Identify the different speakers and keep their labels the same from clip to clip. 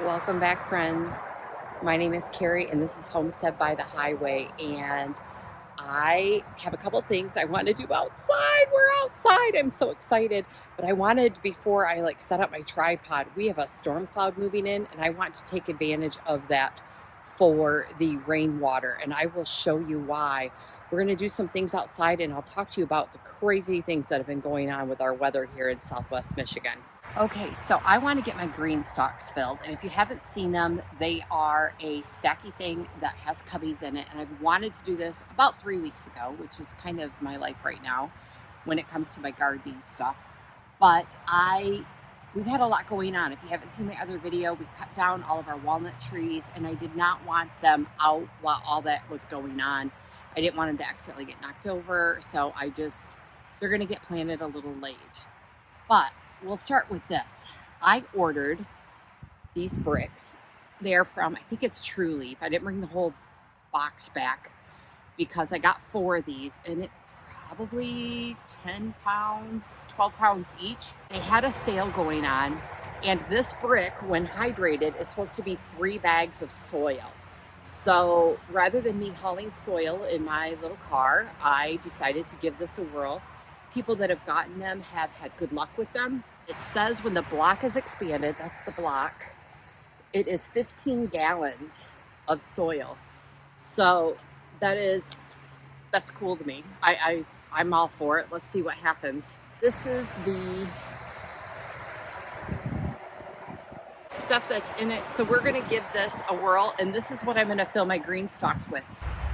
Speaker 1: Welcome back, friends. My name is Carrie, and this is Homestead by the Highway. And I have a couple things I want to do outside. We're outside. I'm so excited. But I wanted, before I set up my tripod, we have a storm cloud moving in, and I want to take advantage of that for the rainwater. And I will show you why. We're going to do some things outside, and I'll talk to you about the crazy things that have been going on with our weather here in Southwest Michigan. Okay, so I want to get my Greenstalks filled, and if you haven't seen them, they are a stacky thing that has cubbies in it, and I've wanted to do this about 3 weeks ago, which is kind of my life right now when it comes to my gardening stuff. But we've had a lot going on. If you haven't seen my other video, we cut down all of our walnut trees, and I did not want them out while all that was going on. I didn't want them to accidentally get knocked over, so they're going to get planted a little late. But we'll start with this. I ordered these bricks. They're from, I think it's Trueleaf. I didn't bring the whole box back because I got 4 of these, and it probably 10 pounds, 12 pounds each. They had a sale going on, and this brick, when hydrated, is supposed to be 3 bags of soil. So rather than me hauling soil in my little car, I decided to give this a whirl. People that have gotten them have had good luck with them. It says when the block is expanded, that's the block, it is 15 gallons of soil. So that's cool to me. I'm all for it. Let's see what happens. This is the stuff that's in it. So we're gonna give this a whirl, and this is what I'm gonna fill my Greenstalks with.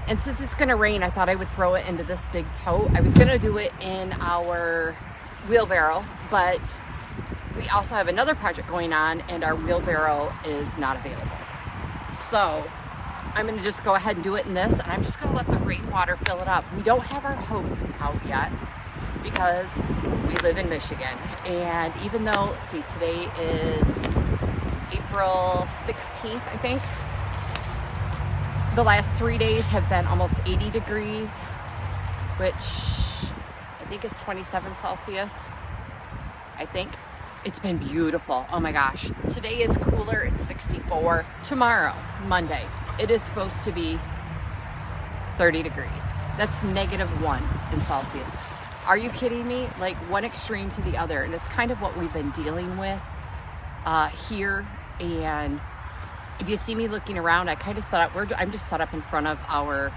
Speaker 1: And since it's gonna rain, I thought I would throw it into this big tote. I was gonna do it in our wheelbarrow, but we also have another project going on, and our wheelbarrow is not available. So I'm gonna just go ahead and do it in this, and I'm just gonna let the rainwater fill it up. We don't have our hoses out yet because we live in Michigan. And even though, see, today is April 16th, I think. The last 3 days have been almost 80 degrees, which I think is 27 Celsius, I think. It's been beautiful. Oh my gosh. Today is cooler. It's 64. Tomorrow, Monday, it is supposed to be 30 degrees. That's -1 in Celsius. Are you kidding me? Like one extreme to the other. And it's kind of what we've been dealing with here. And if you see me looking around, I kind of set up, I'm just set up in front of our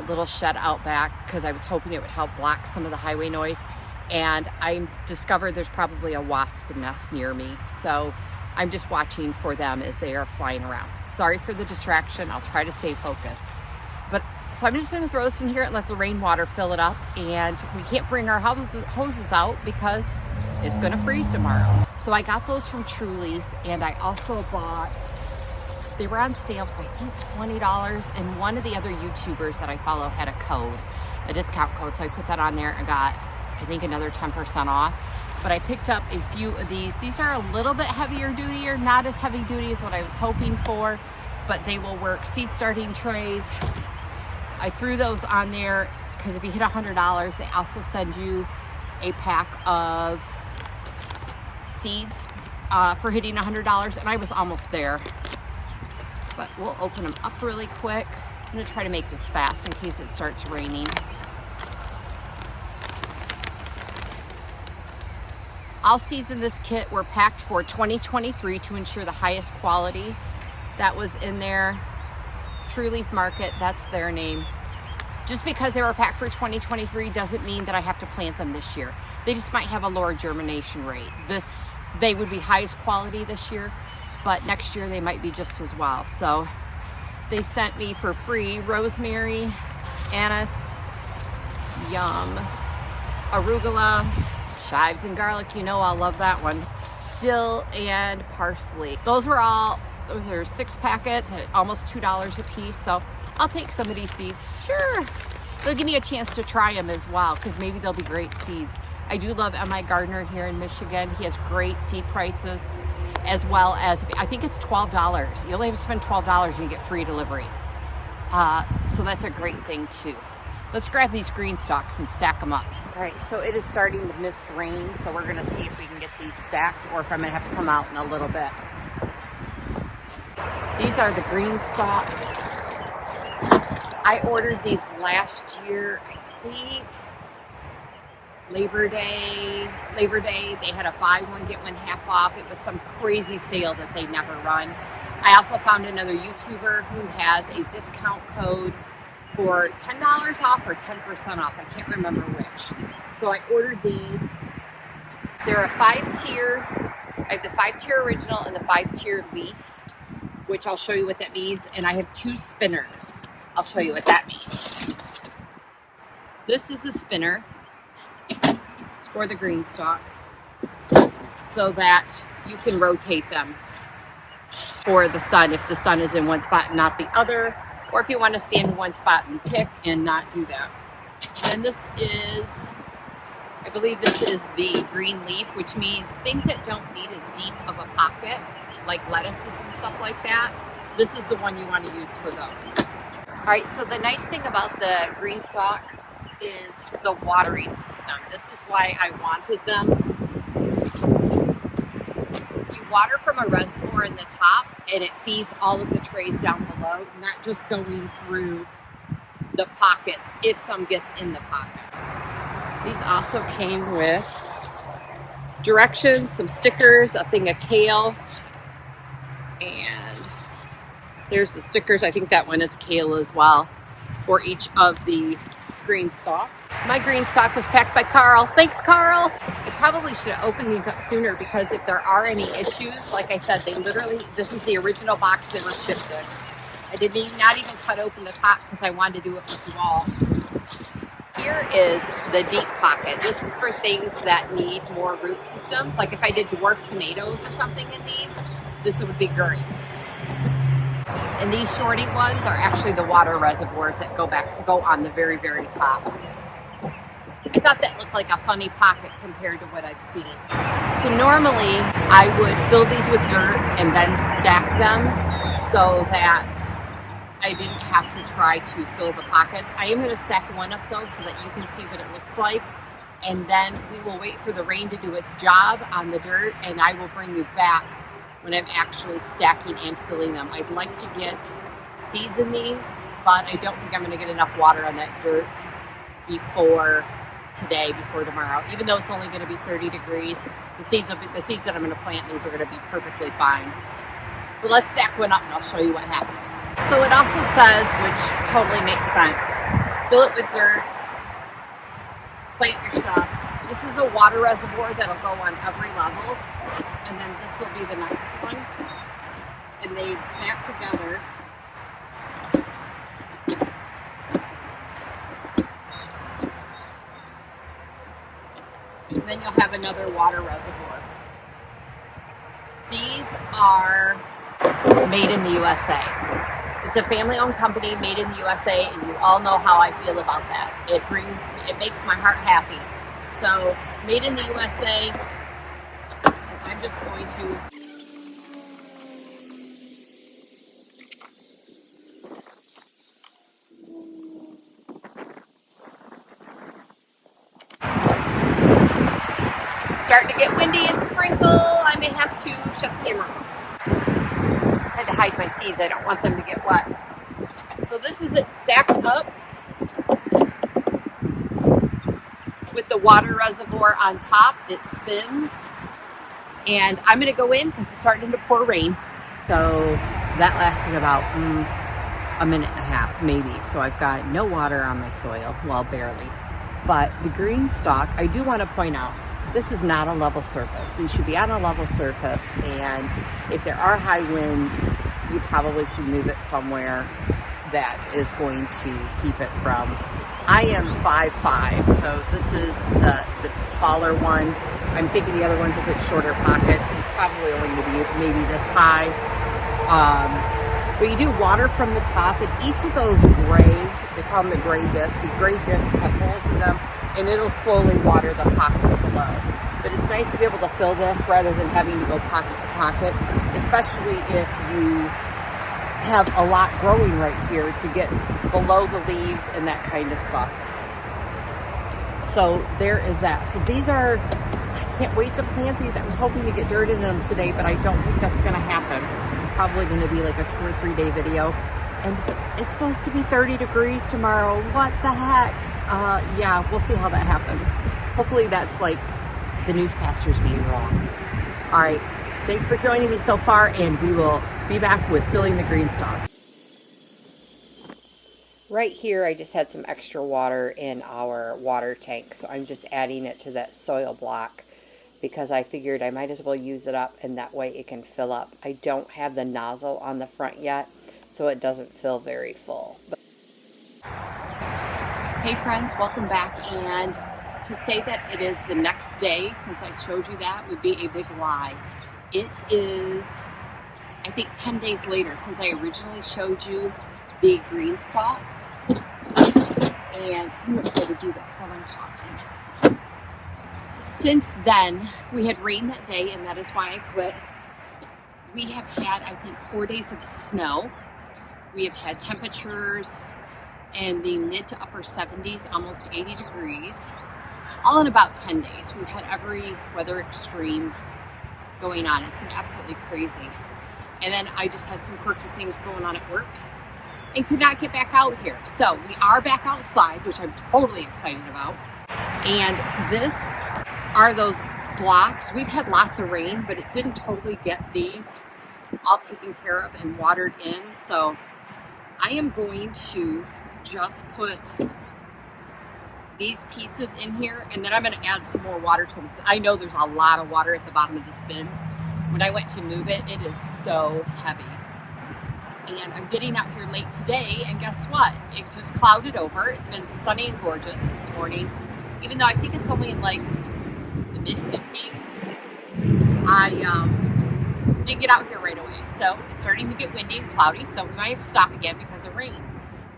Speaker 1: little shed out back because I was hoping it would help block some of the highway noise. And I discovered there's probably a wasp nest near me. So I'm just watching for them as they are flying around. Sorry for the distraction. I'll try to stay focused. So I'm just gonna throw this in here and let the rainwater fill it up. And we can't bring our hoses out because it's gonna freeze tomorrow. So I got those from Trueleaf, and I also bought, they were on sale for I think $20, and one of the other YouTubers that I follow had a code, a discount code, so I put that on there and got, I think, another 10% off. But I picked up a few of these. These are a little bit heavier duty, or not as heavy duty as what I was hoping for, but they will work. Seed starting trays. I threw those on there because if you hit $100, they also send you a pack of seeds for hitting $100, and I was almost there. But we'll open them up really quick. I'm gonna try to make this fast in case it starts raining. All seeds in this kit were packed for 2023 to ensure the highest quality. That was in there. Trueleaf Market, that's their name. Just because they were packed for 2023 doesn't mean that I have to plant them this year. They just might have a lower germination rate. They would be highest quality this year, but next year they might be just as well. So they sent me for free rosemary, anise, yum, arugula, chives and garlic. You know I'll love that one. Dill and parsley. Those are 6 packets at almost $2 a piece. So I'll take some of these seeds. Sure. It'll give me a chance to try them as well, because maybe they'll be great seeds. I do love M.I. Gardner here in Michigan. He has great seed prices, as well as, I think it's $12. You only have to spend $12 and you get free delivery. So that's a great thing too. Let's grab these Greenstalks and stack them up. All right, so it is starting to mist rain, so we're gonna see if we can get these stacked or if I'm gonna have to come out in a little bit. These are the Greenstalks. I ordered these last year, I think Labor Day. They had a buy one, get one half off. It was some crazy sale that they never run. I also found another YouTuber who has a discount code for $10 off or 10% off. I can't remember which. So I ordered these. They're a 5-tier. I have the 5-tier original and the 5-tier leaf, which I'll show you what that means. And I have 2 spinners. I'll show you what that means. This is a spinner for the Greenstalk so that you can rotate them for the sun if the sun is in one spot and not the other, or if you want to stand in one spot and pick and not do that. And this is, I believe this is the green leaf, which means things that don't need as deep of a pocket, like lettuces and stuff like that. This is the one you want to use for those. All right, so the nice thing about the Greenstalks is the watering system. This is why I wanted them. You water from a reservoir in the top, and it feeds all of the trays down below, not just going through the pockets if some gets in the pocket. These also came with directions, some stickers, a thing of kale, and there's the stickers. I think that one is kale as well for each of the Greenstalks. My Greenstalk was packed by Carl. Thanks, Carl. I probably should have opened these up sooner because if there are any issues, like I said, they literally, this is the original box they were shipped in. I did not even cut open the top because I wanted to do it with you all. Here is the deep pocket. This is for things that need more root systems. Like if I did dwarf tomatoes or something in these, this would be great. And these shorty ones are actually the water reservoirs that go on the very, very top. I thought that looked like a funny pocket compared to what I've seen. So normally I would fill these with dirt and then stack them so that I didn't have to try to fill the pockets. I am going to stack one up though so that you can see what it looks like. And then we will wait for the rain to do its job on the dirt, and I will bring you back when I'm actually stacking and filling them. I'd like to get seeds in these, but I don't think I'm gonna get enough water on that dirt before tomorrow. Even though it's only gonna be 30 degrees, the seeds that I'm gonna plant in these are gonna be perfectly fine. But let's stack one up and I'll show you what happens. So it also says, which totally makes sense, fill it with dirt, plant your stuff. This is a water reservoir that'll go on every level, and then this will be the next one. And they snap together. And then you'll have another water reservoir. These are made in the USA. It's a family-owned company made in the USA, and you all know how I feel about that. It makes my heart happy. So, made in the USA, and I'm just going to it's starting to get windy and sprinkle. I may have to shut the camera off. I had to hide my seeds. I don't want them to get wet. So this is it stacked up with the water reservoir on top. It spins, and I'm going to go in because it's starting to pour rain. So that lasted about a minute and a half maybe. So I've got no water on my soil, well, barely. But the Greenstalk, I do want to point out, this is not a level surface. These should be on a level surface, and if there are high winds, you probably should move it somewhere that is going to keep it from. I am 5'5", so this is the taller one. I'm thinking the other one, because it's shorter pockets, is probably only going to be maybe this high. But you do water from the top, and each of those gray, they call them the gray discs. The gray discs have holes in them, and it'll slowly water the pockets below. But it's nice to be able to fill this rather than having to go pocket to pocket, especially if you have a lot growing right here to get below the leaves and that kind of stuff. So there is that. So these are, I can't wait to plant these. I was hoping to get dirt in them today, but I don't think that's going to happen. Probably going to be like a 2 or 3 day video. And it's supposed to be 30 degrees tomorrow. What the heck? Yeah, we'll see how that happens. Hopefully that's like the newscasters being wrong. All right. Thanks for joining me so far, and we will be back with filling the Greenstalks. Right here, I just had some extra water in our water tank, so I'm just adding it to that soil block because I figured I might as well use it up, and that way it can fill up. I don't have the nozzle on the front yet, so it doesn't fill very full. Hey friends, welcome back. And to say that it is the next day since I showed you that would be a big lie. It is, I think, 10 days later since I originally showed you the Greenstalks. And I'm going to try to do this while I'm talking. Since then, we had rain that day, and that is why I quit. We have had, I think, 4 days of snow. We have had temperatures in the mid to upper 70s, almost 80 degrees, all in about 10 days. We've had every weather extreme going on. It's been absolutely crazy. And then I just had some quirky things going on at work and could not get back out here. So we are back outside, which I'm totally excited about. And this are those blocks. We've had lots of rain, but it didn't totally get these all taken care of and watered in. So I am going to just put these pieces in here, and then I'm going to add some more water to them because I know there's a lot of water at the bottom of this bin. When I went to move it, it is so heavy. And I'm getting out here late today, and guess what? It just clouded over. It's been sunny and gorgeous this morning, even though I think it's only in like the mid-50s. I didn't get out here right away, so it's starting to get windy and cloudy, so we might have to stop again because of rain.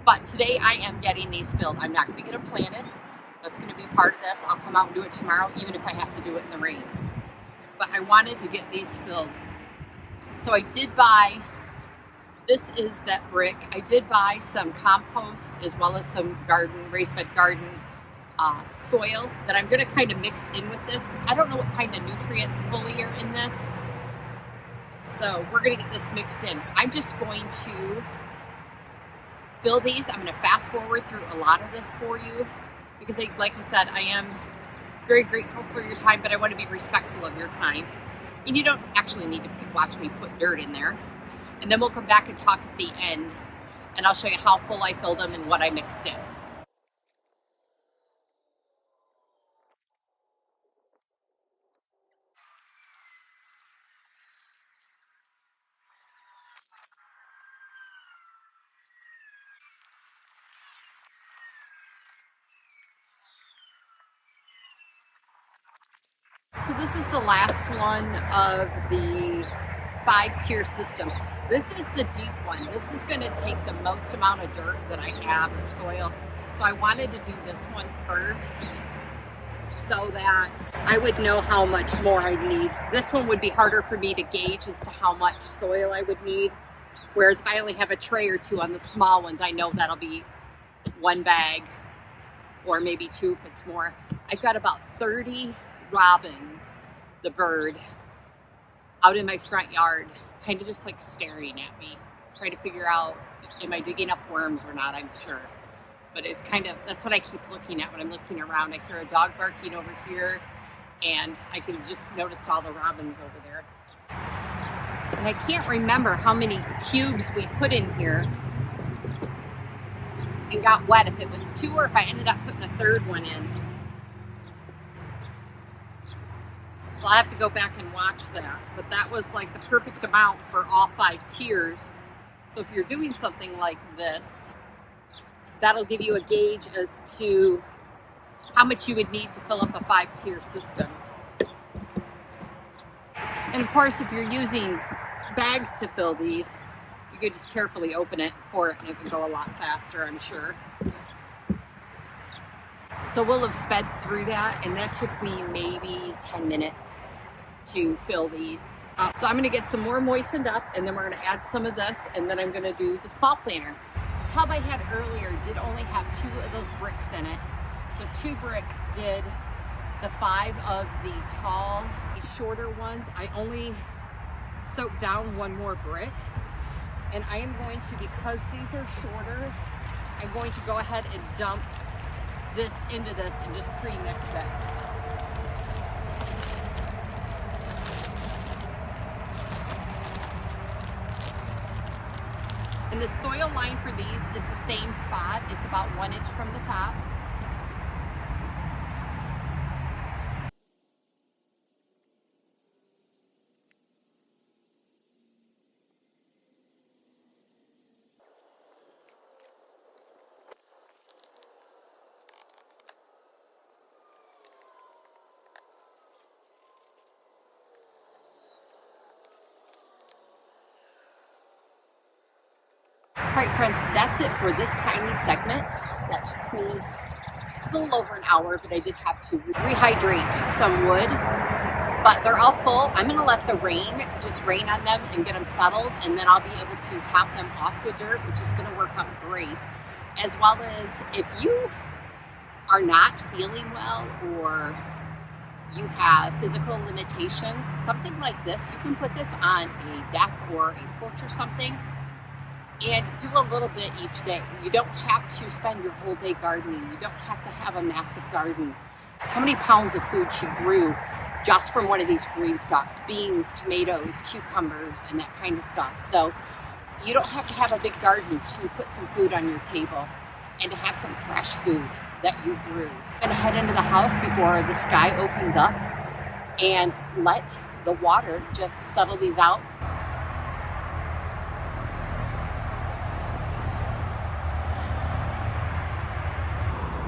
Speaker 1: But today I am getting these filled. I'm not going to get them planted. That's going to be part of this. I'll come out and do it tomorrow, even if I have to do it in the rain. But I wanted to get these filled. So I did buy, this is that brick. I did buy some compost as well as some raised bed garden soil that I'm going to kind of mix in with this because I don't know what kind of nutrients fully are in this. So we're going to get this mixed in. I'm just going to fill these. I'm going to fast forward through a lot of this for you because, like I said, I am very grateful for your time, but I want to be respectful of your time. And you don't actually need to watch me put dirt in there. And then we'll come back and talk at the end, and I'll show you how full I filled them and what I mixed in. So this is the last one of the 5-tier system. This is the deep one. This is going to take the most amount of dirt that I have or soil. So I wanted to do this one first so that I would know how much more I need. This one would be harder for me to gauge as to how much soil I would need. Whereas if I only have a tray or two on the small ones, I know that'll be 1 bag or maybe 2 if it's more. I've got about 30 robins, the bird, out in my front yard, kind of just like staring at me, trying to figure out, am I digging up worms or not? I'm sure. But it's kind of, that's what I keep looking at when I'm looking around. I hear a dog barking over here, and I can just notice all the robins over there. And I can't remember how many cubes we put in here and got wet, if it was 2 or if I ended up putting a 3rd one in. So I'll have to go back and watch that. But that was like the perfect amount for all 5 tiers. So if you're doing something like this, that'll give you a gauge as to how much you would need to fill up a 5-tier system. And of course, if you're using bags to fill these, you could just carefully open it, pour it, and it would go a lot faster, I'm sure. So we'll have sped through that, and that took me maybe 10 minutes to fill these. So I'm going to get some more moistened up, and then we're going to add some of this, and then I'm going to do the small planter. The tub I had earlier did only have 2 of those bricks in it. So 2 bricks did the 5 of the tall, shorter ones, I only soaked down 1 more brick. And I am going to, because these are shorter, I'm going to go ahead and dump this into this and just pre-mix it. And the soil line for these is the same spot. It's about 1 inch from the top. All right, friends, that's it for this tiny segment. That took me a little over an hour, but I did have to rehydrate some wood. But they're all full. I'm gonna let the rain just rain on them and get them settled, and then I'll be able to top them off with dirt, which is gonna work out great. As well as if you are not feeling well or you have physical limitations, something like this, you can put this on a deck or a porch or something and do a little bit each day. You don't have to spend your whole day gardening. You don't have to have a massive garden. How many pounds of food she grew just from one of these Greenstalks? Beans, tomatoes, cucumbers, and that kind of stuff. So you don't have to have a big garden to put some food on your table and to have some fresh food that you grew. So I'm gonna head into the house before the sky opens up and let the water just settle these out.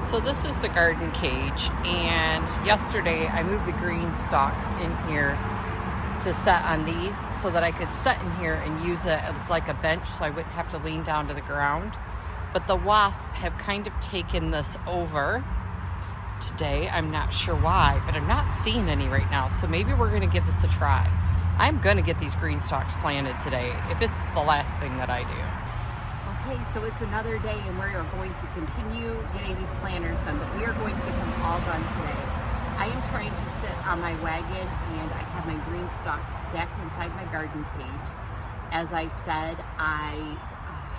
Speaker 1: So this is the garden cage, and yesterday I moved the Greenstalks in here to set on these so that I could sit in here and use it as like a bench so I wouldn't have to lean down to the ground. But the wasps have kind of taken this over today. I'm not sure why, but I'm not seeing any right now, so maybe we're going to give this a try. I'm going to get these Greenstalks planted today if it's the last thing that I do. Okay, so it's another day and we are going to continue getting these planters done, but we are going to get them all done today. I am trying to sit on my wagon and I have my Greenstalks stacked inside my garden cage. As I said, I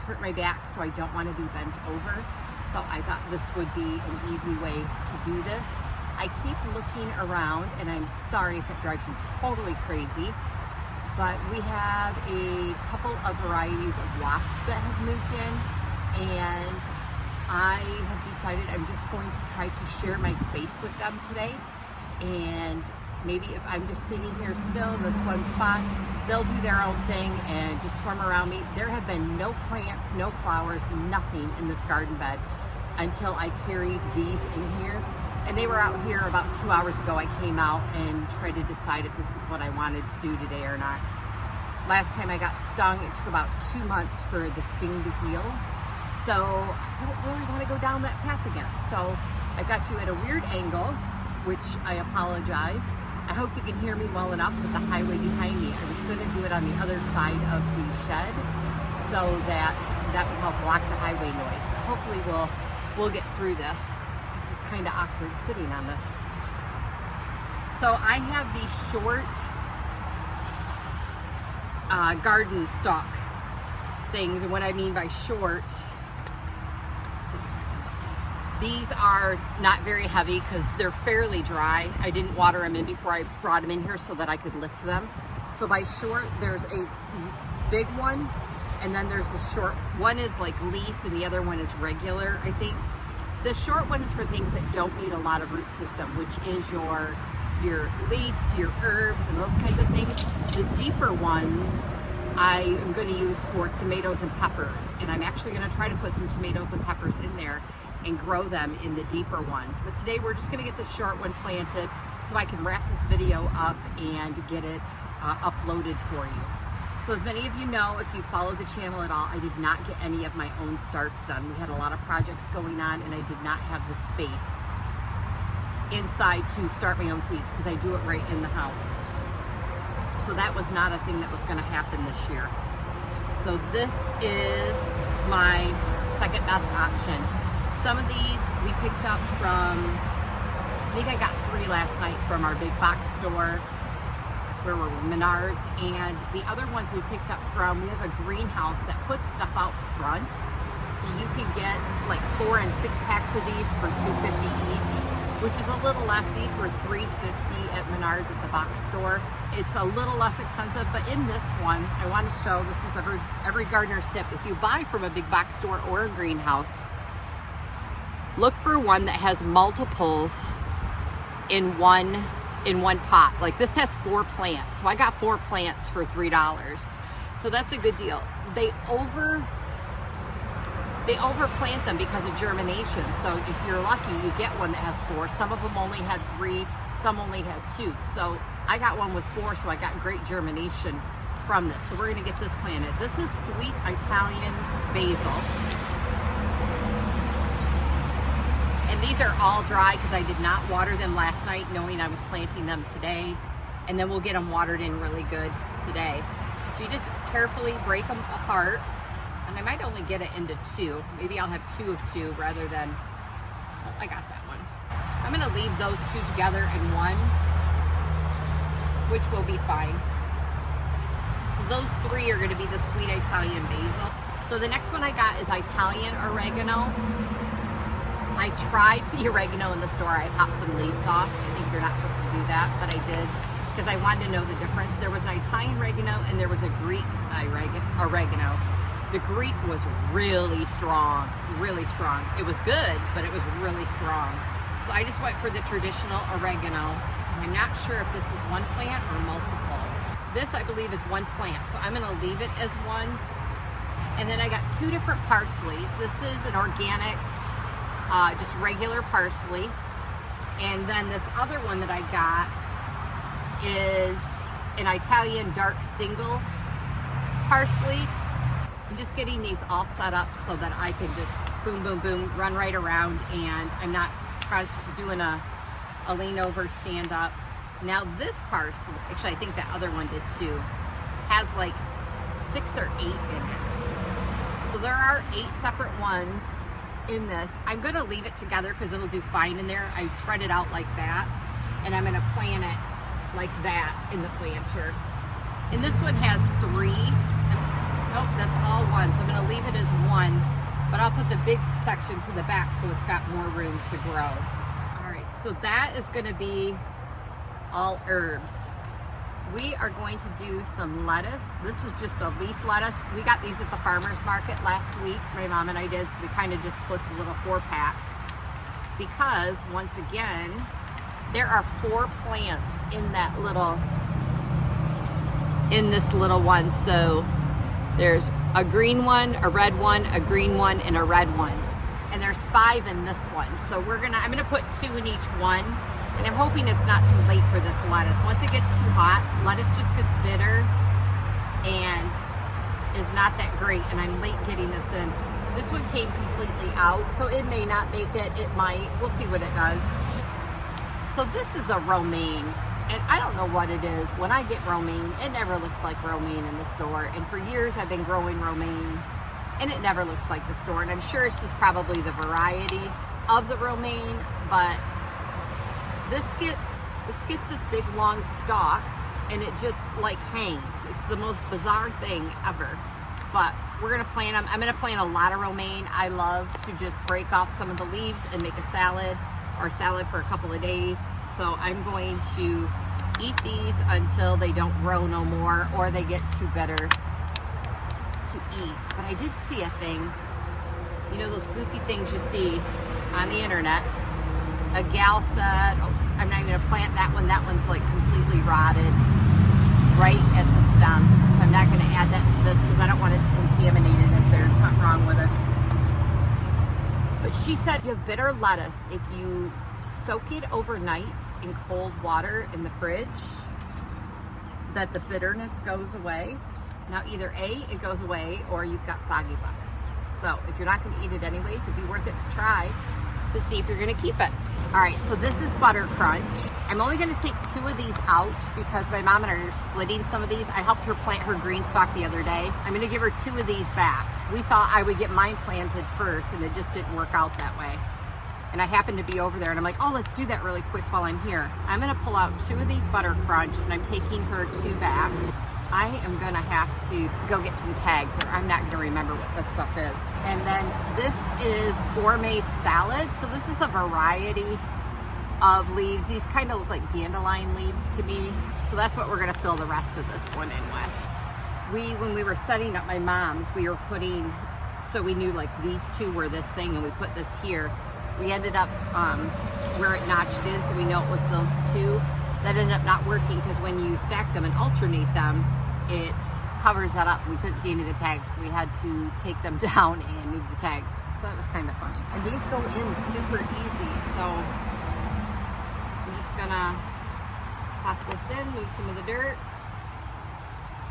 Speaker 1: hurt my back, so I don't want to be bent over. So I thought this would be an easy way to do this. I keep looking around and I'm sorry if it drives you totally crazy, but we have a couple of varieties of wasps that have moved in, and I have decided I'm just going to try to share my space with them today. And maybe if I'm just sitting here still in this one spot, they'll do their own thing and just swarm around me. There have been no plants, no flowers, nothing in this garden bed until I carried these in here. And they were out here about 2 hours ago. I came out and tried to decide if this is what I wanted to do today or not. Last time I got stung, it took about 2 months for the sting to heal. So I don't really want to go down that path again. So I got you at a weird angle, which I apologize. I hope you can hear me well enough with the highway behind me. I was going to do it on the other side of the shed so that would help block the highway noise. But hopefully we'll get through this. This is kind of awkward sitting on this. So I have these short garden stalk things, and what I mean by short, these are not very heavy because they're fairly dry. I didn't water them in before I brought them in here so that I could lift them. So by short, there's a big one, and then there's the short one is like leaf and the other one is regular, I think. The short one is for things that don't need a lot of root system, which is your leaves, your herbs, and those kinds of things. The deeper ones I am going to use for tomatoes and peppers, and I'm actually going to try to put some tomatoes and peppers in there and grow them in the deeper ones. But today we're just going to get this short one planted so I can wrap this video up and get it uploaded for you. So as many of you know, if you follow the channel at all, I did not get any of my own starts done. We had a lot of projects going on and I did not have the space inside to start my own seeds because I do it right in the house. So that was not a thing that was going to happen this year. So this is my second best option. Some of these we picked up from I think I got 3 last night from our big box store. Where were we? Menards. And the other ones we picked up from, we have a greenhouse that puts stuff out front. So you can get like 4 and 6 packs of these for $2.50 each, which is a little less. These were $3.50 at Menards at the box store. It's a little less expensive, but in this one, I want to show, this is every gardener's tip. If you buy from a big box store or a greenhouse, look for one that has multiples in one pot. Like this has 4 plants. So I got 4 plants for $3. So that's a good deal. They overplant them because of germination. So if you're lucky, you get one that has 4. Some of them only had 3, some only had 2. So I got one with 4, so I got great germination from this. So we're gonna get this planted. This is sweet Italian basil. And these are all dry because I did not water them last night, knowing I was planting them today. And then we'll get them watered in really good today. So you just carefully break them apart. And I might only get it into 2. Maybe I'll have 2 of 2 rather than, oh, I got that one. I'm gonna leave those 2 together in one, which will be fine. So those 3 are gonna be the sweet Italian basil. So the next one I got is Italian oregano. I tried the oregano in the store. I popped some leaves off. I think you're not supposed to do that, but I did because I wanted to know the difference. There was an Italian oregano and there was a Greek oregano. The Greek was really strong, really strong. It was good, but it was really strong. So I just went for the traditional oregano. And I'm not sure if this is 1 plant or multiple. This, I believe, is 1 plant. So I'm gonna leave it as 1. And then I got 2 different parsleys. This is an organic, just regular parsley. And then this other one that I got is an Italian dark single parsley. I'm just getting these all set up so that I can just boom, boom, boom, run right around, and I'm not doing a lean over, stand up. Now this parsley, actually I think that other one did too, has like 6 or 8 in it. So there are 8 separate ones in this. I'm gonna leave it together because it'll do fine in there. I spread it out like that, and I'm gonna plant it like that in the planter. And this one has 3. Nope, that's all 1. So I'm gonna leave it as 1, but I'll put the big section to the back so it's got more room to grow. All right, so that is gonna be all herbs. We are going to do some lettuce. This is just a leaf lettuce. We got these at the farmer's market last week. My mom and I did, so we kind of just split the little 4-pack. Because, once again, there are 4 plants in that little, in this little one. So there's a green one, a red one, a green one, and a red one. And there's 5 in this one. So I'm gonna put 2 in each one. And I'm hoping it's not too late for this lettuce. Once it gets too hot, lettuce just gets bitter and is not that great. And I'm late getting this in. This one came completely out, so it may not make it. It might. We'll see what it does. So this is a romaine. And I don't know what it is. When I get romaine, it never looks like romaine in the store. And for years I've been growing romaine, and it never looks like the store. And I'm sure it's just probably the variety of the romaine, but this gets this big long stalk, and it just like hangs. It's the most bizarre thing ever. But we're gonna plant them. I'm gonna plant a lot of romaine. I love to just break off some of the leaves and make a salad, or salad for a couple of days. So I'm going to eat these until they don't grow no more, or they get too bitter to eat. But I did see a thing, you know those goofy things you see on the internet. A gal said, oh, I'm not even gonna plant that one. That one's like completely rotted right at the stem. So I'm not gonna add that to this because I don't want it to contaminate it if there's something wrong with it. But she said you have bitter lettuce if you soak it overnight in cold water in the fridge, that the bitterness goes away. Now either A, it goes away, or you've got soggy lettuce. So if you're not gonna eat it anyways, it'd be worth it to try to see if you're gonna keep it. All right, so this is Butter Crunch. I'm only gonna take 2 of these out because my mom and I are splitting some of these. I helped her plant her Greenstalk the other day. I'm gonna give her 2 of these back. We thought I would get mine planted first, and it just didn't work out that way. and I happened to be over there, and I'm like, oh, let's do that really quick while I'm here. I'm gonna pull out 2 of these Butter Crunch, and I'm taking her 2 back. I am gonna have to go get some tags, or I'm not gonna remember what this stuff is. And then this is gourmet salad. So this is a variety of leaves. These kind of look like dandelion leaves to me. So that's what we're gonna fill the rest of this one in with. When we were setting up my mom's, we were putting, so we knew like these 2 were this thing, and we put this here. We ended up where it notched in, so we know it was those 2. That ended up not working because when you stack them and alternate them, it covers that up. We couldn't see any of the tags, so we had to take them down and move the tags. So that was kind of funny. And these go in super easy, so I'm just gonna pop this in, move some of the dirt,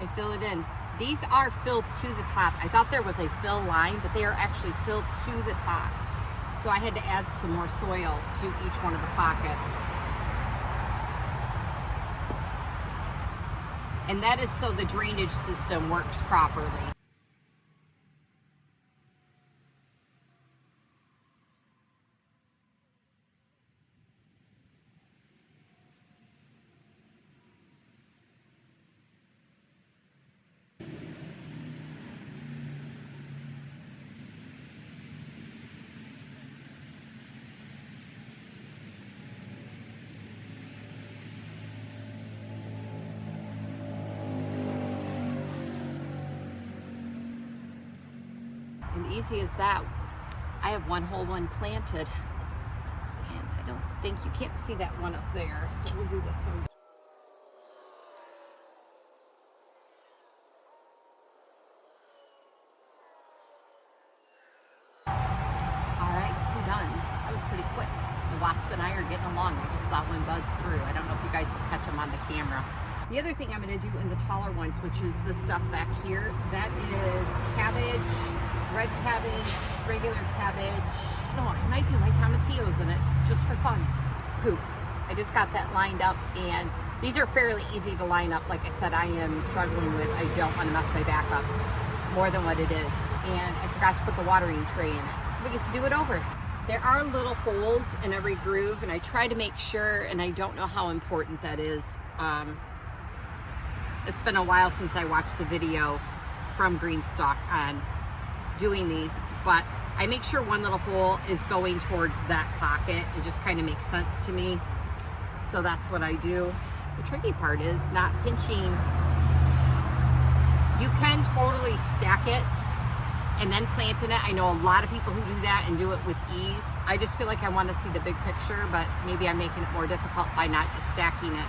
Speaker 1: and fill it in. These are filled to the top. I thought there was a fill line, but they are actually filled to the top. So I had to add some more soil to each one of the pockets. And that is so the drainage system works properly. And easy as that, I have one whole one planted, and I don't think you can't see that one up there, so we'll do this one. All right, 2 done. That was pretty quick. The wasp and I are getting along. I just saw one buzz through. I don't know if you guys will catch them on the camera. The other thing I'm going to do in the taller ones, which is this stuff back here, that is cabbage, red cabbage, regular cabbage. No, I might do my tomatillos in it just for fun. Poop. I just got that lined up, and these are fairly easy to line up. Like I said, I am struggling with, I don't want to mess my back up more than what it is. And I forgot to put the watering tray in it, so we get to do it over. There are little holes in every groove, and I try to make sure, and I don't know how important that is. It's been a while since I watched the video from Greenstalk on doing these, but I make sure one little hole is going towards that pocket. It just kind of makes sense to me. So that's what I do. The tricky part is not pinching. You can totally stack it and then plant in it. I know a lot of people who do that and do it with ease. I just feel like I want to see the big picture, but maybe I'm making it more difficult by not just stacking it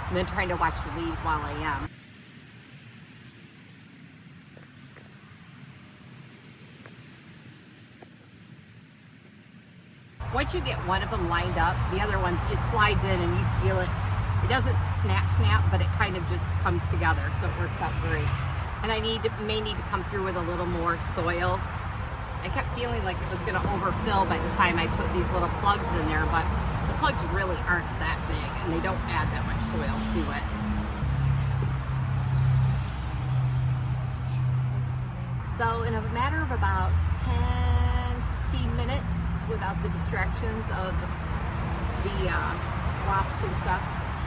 Speaker 1: and then trying to watch the leaves while I am. Once you get one of them lined up, the other ones, it slides in and you feel it. It doesn't snap, but it kind of just comes together, so it works out great. And I may need to come through with a little more soil. I kept feeling like it was going to overfill by the time I put these little plugs in there, but the plugs really aren't that big, and they don't add that much soil to it. So in a matter of about 10-15 minutes, without the distractions of the wasp and stuff,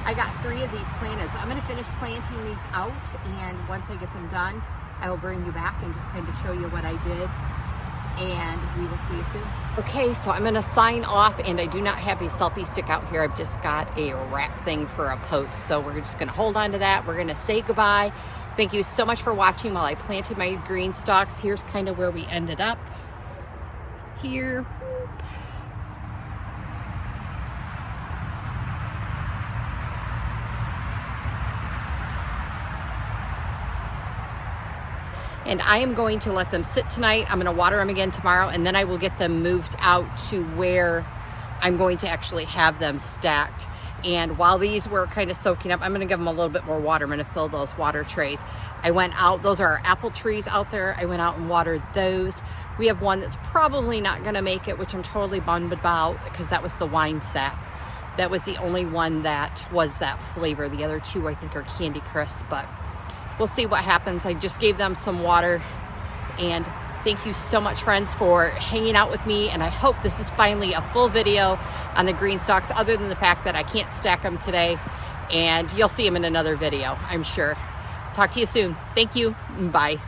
Speaker 1: I got 3 of these planted. So I'm going to finish planting these out, and once I get them done, I will bring you back and just kind of show you what I did, and we will see you soon. Okay, so I'm going to sign off, and I do not have a selfie stick out here. I've just got a wrap thing for a post, so we're just going to hold on to that. We're going to say goodbye. Thank you so much for watching while I planted my green stalks. Here's kind of where we ended up here. And I am going to let them sit tonight. I'm going to water them again tomorrow, and then I will get them moved out to where I'm going to actually have them stacked. And while these were kind of soaking up, I'm going to give them a little bit more water. I'm going to fill those water trays. I went out, those are our apple trees out there. I went out and watered those. We have one that's probably not going to make it, which I'm totally bummed about, because that was the wine sap. That was the only one that was that flavor. The other 2 I think are Candy Crisp, but we'll see what happens. I just gave them some water, and Thank you so much, friends, for hanging out with me, and I hope this is finally a full video on the Greenstalks, other than the fact that I can't stack them today, and you'll see them in another video, I'm sure. Talk to you soon. Thank you. Bye.